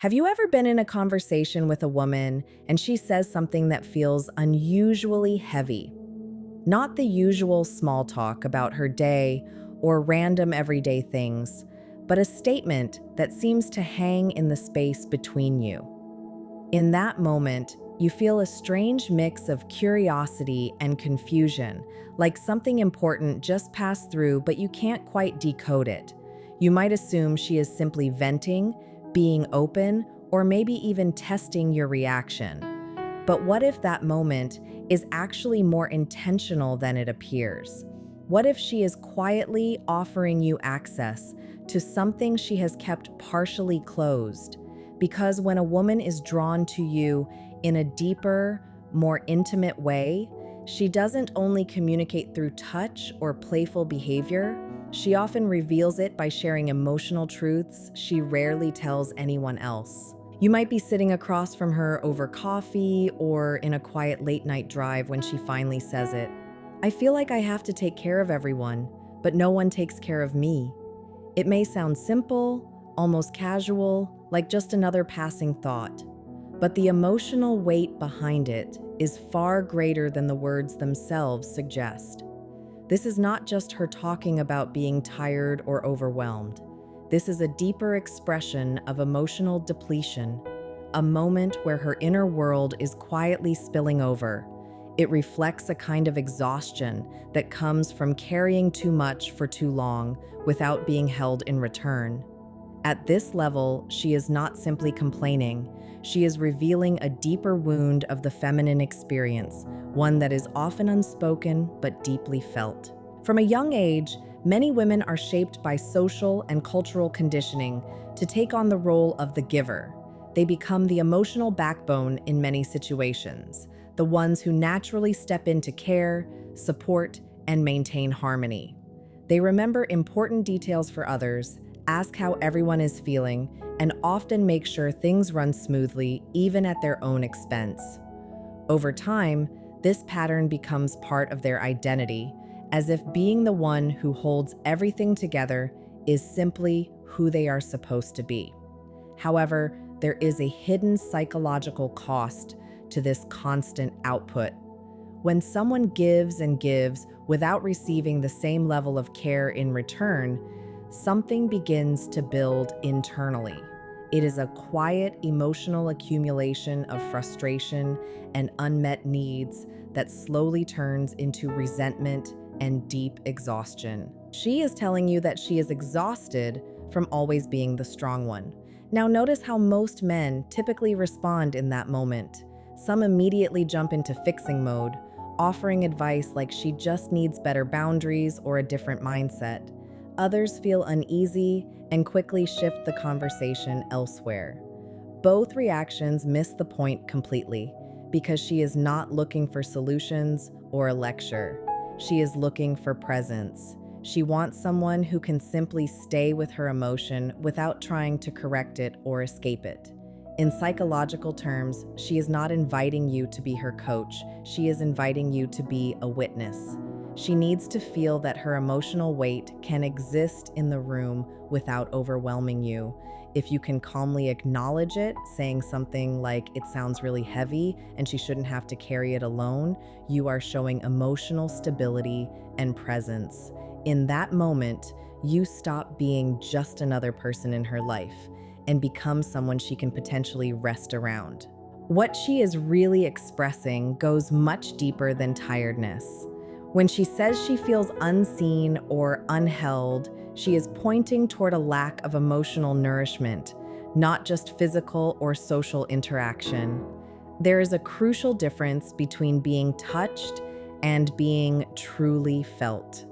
Have you ever been in a conversation with a woman and she says something that feels unusually heavy? Not the usual small talk about her day or random everyday things, but a statement that seems to hang in the space between you. In that moment, you feel a strange mix of curiosity and confusion, like something important just passed through, but you can't quite decode it. You might assume she is simply venting, being open, or maybe even testing your reaction. But what if that moment is actually more intentional than it appears? What if she is quietly offering you access to something she has kept partially closed? Because when a woman is drawn to you in a deeper, more intimate way, she doesn't only communicate through touch or playful behavior, she often reveals it by sharing emotional truths she rarely tells anyone else. You might be sitting across from her over coffee or in a quiet late night drive when she finally says it. I feel like I have to take care of everyone, but no one takes care of me. It may sound simple, almost casual, like just another passing thought, but the emotional weight behind it is far greater than the words themselves suggest. This is not just her talking about being tired or overwhelmed. This is a deeper expression of emotional depletion, a moment where her inner world is quietly spilling over. It reflects a kind of exhaustion that comes from carrying too much for too long without being held in return. At this level, she is not simply complaining, she is revealing a deeper wound of the feminine experience, one that is often unspoken but deeply felt. From a young age, many women are shaped by social and cultural conditioning to take on the role of the giver. They become the emotional backbone in many situations, the ones who naturally step in to care, support, and maintain harmony. They remember important details for others, ask how everyone is feeling, and often make sure things run smoothly, even at their own expense. Over time, this pattern becomes part of their identity, as if being the one who holds everything together is simply who they are supposed to be. However, there is a hidden psychological cost to this constant output. When someone gives and gives without receiving the same level of care in return, something begins to build internally. It is a quiet emotional accumulation of frustration and unmet needs that slowly turns into resentment and deep exhaustion. She is telling you that she is exhausted from always being the strong one. Now notice how most men typically respond in that moment. Some immediately jump into fixing mode, offering advice like she just needs better boundaries or a different mindset. Others feel uneasy and quickly shift the conversation elsewhere. Both reactions miss the point completely because she is not looking for solutions or a lecture. She is looking for presence. She wants someone who can simply stay with her emotion without trying to correct it or escape it. In psychological terms, she is not inviting you to be her coach. She is inviting you to be a witness. She needs to feel that her emotional weight can exist in the room without overwhelming you. If you can calmly acknowledge it, saying something like it sounds really heavy and she shouldn't have to carry it alone, you are showing emotional stability and presence. In that moment, you stop being just another person in her life and become someone she can potentially rest around. What she is really expressing goes much deeper than tiredness. When she says she feels unseen or unheld, she is pointing toward a lack of emotional nourishment, not just physical or social interaction. There is a crucial difference between being touched and being truly felt.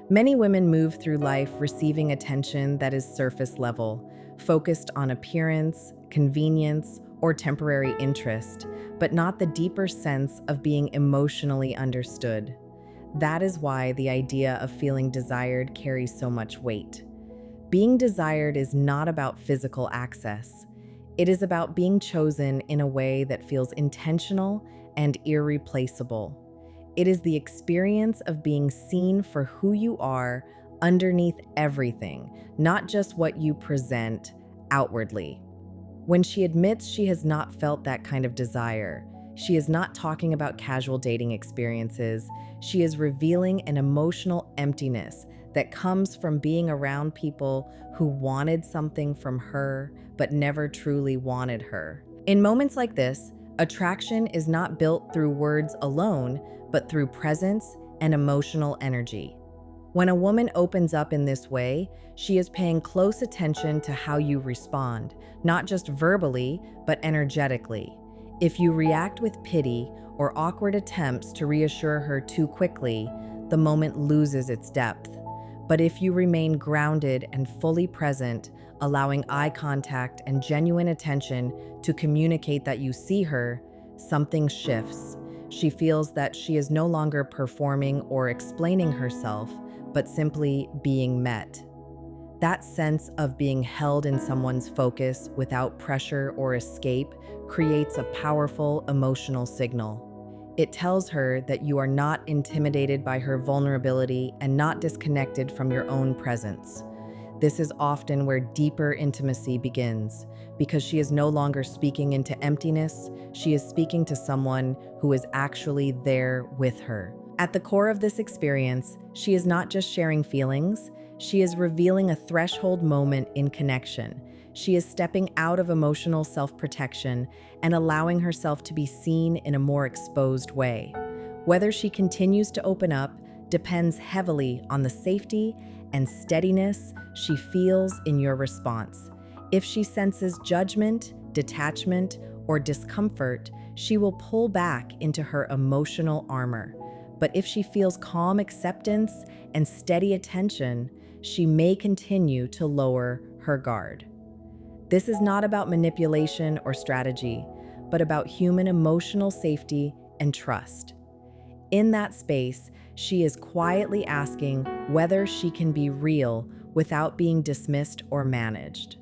Many women move through life receiving attention that is surface level, focused on appearance, convenience, or temporary interest, but not the deeper sense of being emotionally understood. That is why the idea of feeling desired carries so much weight. Being desired is not about physical access. It is about being chosen in a way that feels intentional and irreplaceable. It is the experience of being seen for who you are underneath everything, not just what you present outwardly. When she admits she has not felt that kind of desire, she is not talking about casual dating experiences. She is revealing an emotional emptiness that comes from being around people who wanted something from her but never truly wanted her. In moments like this, attraction is not built through words alone, but through presence and emotional energy. When a woman opens up in this way, she is paying close attention to how you respond, not just verbally, but energetically. If you react with pity or awkward attempts to reassure her too quickly, the moment loses its depth. But if you remain grounded and fully present, allowing eye contact and genuine attention to communicate that you see her, something shifts. She feels that she is no longer performing or explaining herself, but simply being met. That sense of being held in someone's focus without pressure or escape creates a powerful emotional signal. It tells her that you are not intimidated by her vulnerability and not disconnected from your own presence. This is often where deeper intimacy begins, because she is no longer speaking into emptiness, she is speaking to someone who is actually there with her. At the core of this experience, she is not just sharing feelings, she is revealing a threshold moment in connection. She is stepping out of emotional self-protection and allowing herself to be seen in a more exposed way. Whether she continues to open up depends heavily on the safety and steadiness she feels in your response. If she senses judgment, detachment, or discomfort, she will pull back into her emotional armor. But if she feels calm acceptance and steady attention, she may continue to lower her guard. This is not about manipulation or strategy, but about human emotional safety and trust. In that space, she is quietly asking whether she can be real without being dismissed or managed.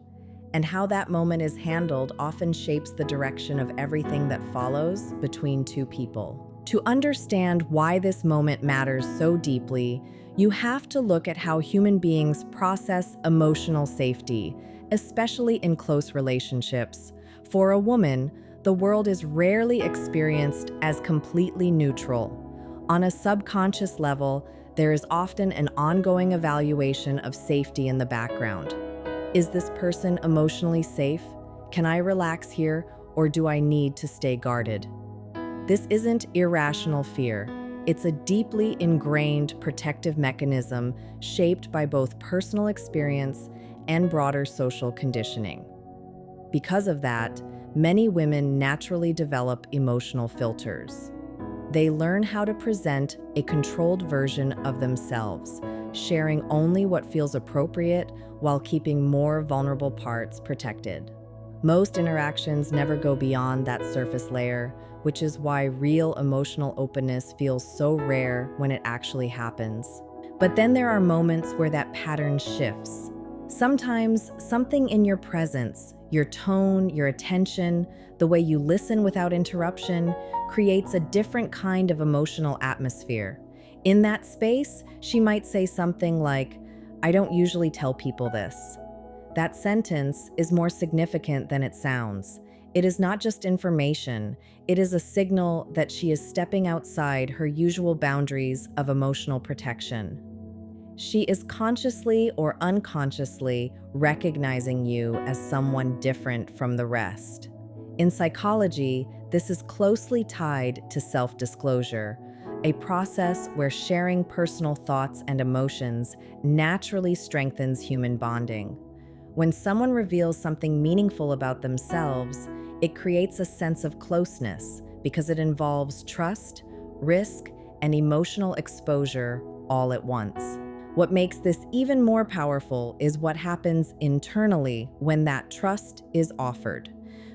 And how that moment is handled often shapes the direction of everything that follows between two people. To understand why this moment matters so deeply, you have to look at how human beings process emotional safety, especially in close relationships. For a woman, the world is rarely experienced as completely neutral. On a subconscious level, there is often an ongoing evaluation of safety in the background. Is this person emotionally safe? Can I relax here, or do I need to stay guarded? This isn't irrational fear. It's a deeply ingrained protective mechanism shaped by both personal experience and broader social conditioning. Because of that, many women naturally develop emotional filters. They learn how to present a controlled version of themselves, sharing only what feels appropriate while keeping more vulnerable parts protected. Most interactions never go beyond that surface layer, which is why real emotional openness feels so rare when it actually happens. But then there are moments where that pattern shifts. Sometimes something in your presence, your tone, your attention, the way you listen without interruption, creates a different kind of emotional atmosphere. In that space, she might say something like, "I don't usually tell people this." That sentence is more significant than it sounds. It is not just information, it is a signal that she is stepping outside her usual boundaries of emotional protection. She is consciously or unconsciously recognizing you as someone different from the rest. In psychology, this is closely tied to self-disclosure, a process where sharing personal thoughts and emotions naturally strengthens human bonding. When someone reveals something meaningful about themselves, it creates a sense of closeness because it involves trust, risk, and emotional exposure all at once. What makes this even more powerful is what happens internally when that trust is offered.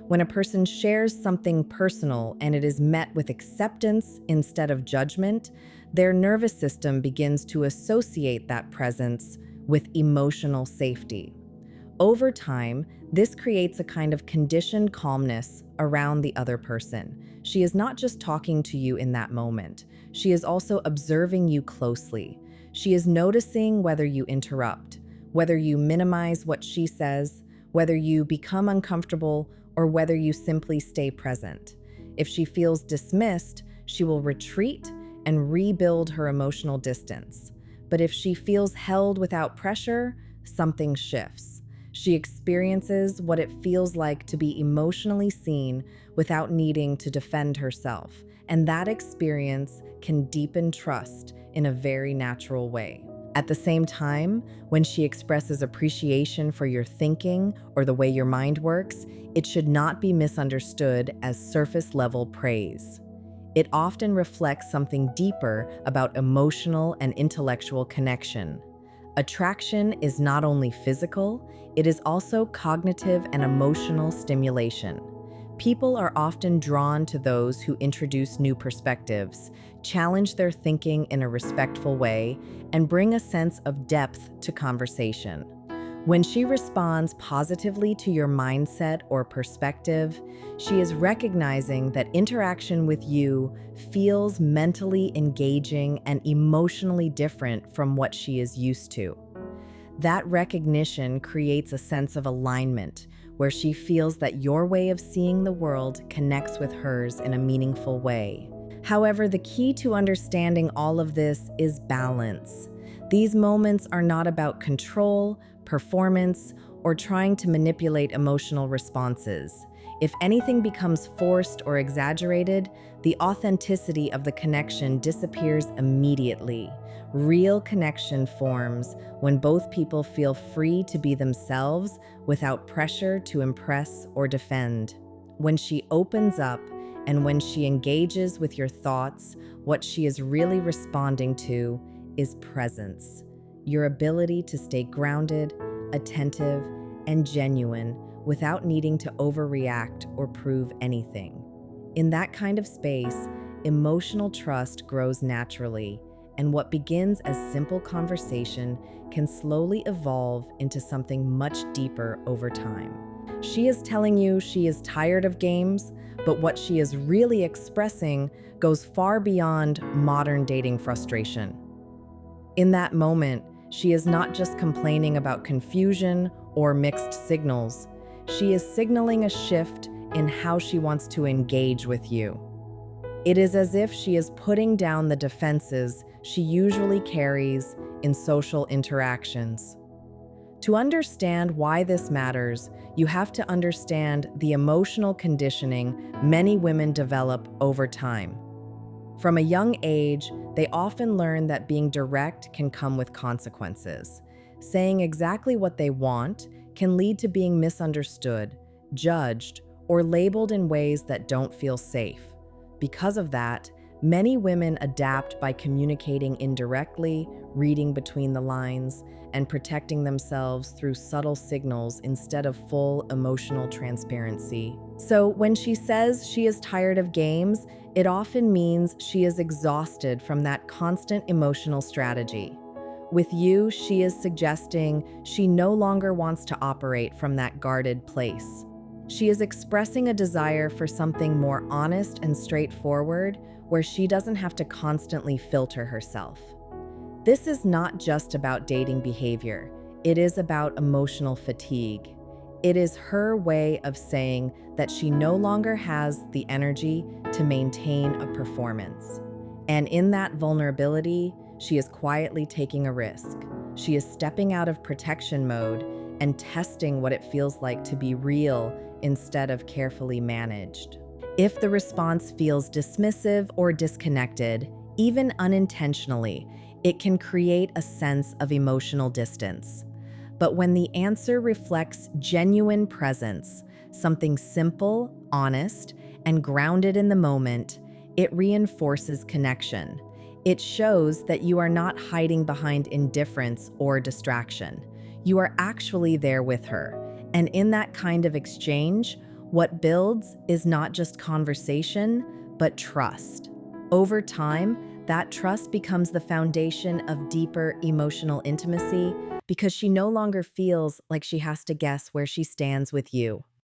When a person shares something personal and it is met with acceptance instead of judgment, their nervous system begins to associate that presence with emotional safety. Over time, this creates a kind of conditioned calmness around the other person. She is not just talking to you in that moment. She is also observing you closely. She is noticing whether you interrupt, whether you minimize what she says, whether you become uncomfortable or whether you simply stay present. If she feels dismissed, she will retreat and rebuild her emotional distance. But if she feels held without pressure, something shifts. She experiences what it feels like to be emotionally seen without needing to defend herself, and that experience can deepen trust in a very natural way. At the same time, when she expresses appreciation for your thinking or the way your mind works, it should not be misunderstood as surface-level praise. It often reflects something deeper about emotional and intellectual connection. Attraction is not only physical, it is also cognitive and emotional stimulation. People are often drawn to those who introduce new perspectives, challenge their thinking in a respectful way, and bring a sense of depth to conversation. When she responds positively to your mindset or perspective, she is recognizing that interaction with you feels mentally engaging and emotionally different from what she is used to. That recognition creates a sense of alignment, where she feels that your way of seeing the world connects with hers in a meaningful way. However, the key to understanding all of this is balance. These moments are not about control, performance, or trying to manipulate emotional responses. If anything becomes forced or exaggerated, the authenticity of the connection disappears immediately. Real connection forms when both people feel free to be themselves without pressure to impress or defend. When she opens up and when she engages with your thoughts, what she is really responding to is presence. Your ability to stay grounded, attentive, and genuine without needing to overreact or prove anything. In that kind of space, emotional trust grows naturally, and what begins as simple conversation can slowly evolve into something much deeper over time. She is telling you she is tired of games, but what she is really expressing goes far beyond modern dating frustration. In that moment, she is not just complaining about confusion or mixed signals. She is signaling a shift in how she wants to engage with you. It is as if she is putting down the defenses she usually carries in social interactions. To understand why this matters, you have to understand the emotional conditioning many women develop over time. From a young age, they often learn that being direct can come with consequences. Saying exactly what they want can lead to being misunderstood, judged, or labeled in ways that don't feel safe. Because of that, many women adapt by communicating indirectly, reading between the lines, and protecting themselves through subtle signals instead of full emotional transparency. So when she says she is tired of games, it often means she is exhausted from that constant emotional strategy. With you, she is suggesting she no longer wants to operate from that guarded place. She is expressing a desire for something more honest and straightforward, where she doesn't have to constantly filter herself. This is not just about dating behavior. It is about emotional fatigue. It is her way of saying that she no longer has the energy to maintain a performance. And in that vulnerability, she is quietly taking a risk. She is stepping out of protection mode and testing what it feels like to be real instead of carefully managed. If the response feels dismissive or disconnected, even unintentionally, it can create a sense of emotional distance. But when the answer reflects genuine presence, something simple, honest, and grounded in the moment, it reinforces connection. It shows that you are not hiding behind indifference or distraction. You are actually there with her. And in that kind of exchange, what builds is not just conversation, but trust. Over time, that trust becomes the foundation of deeper emotional intimacy because she no longer feels like she has to guess where she stands with you.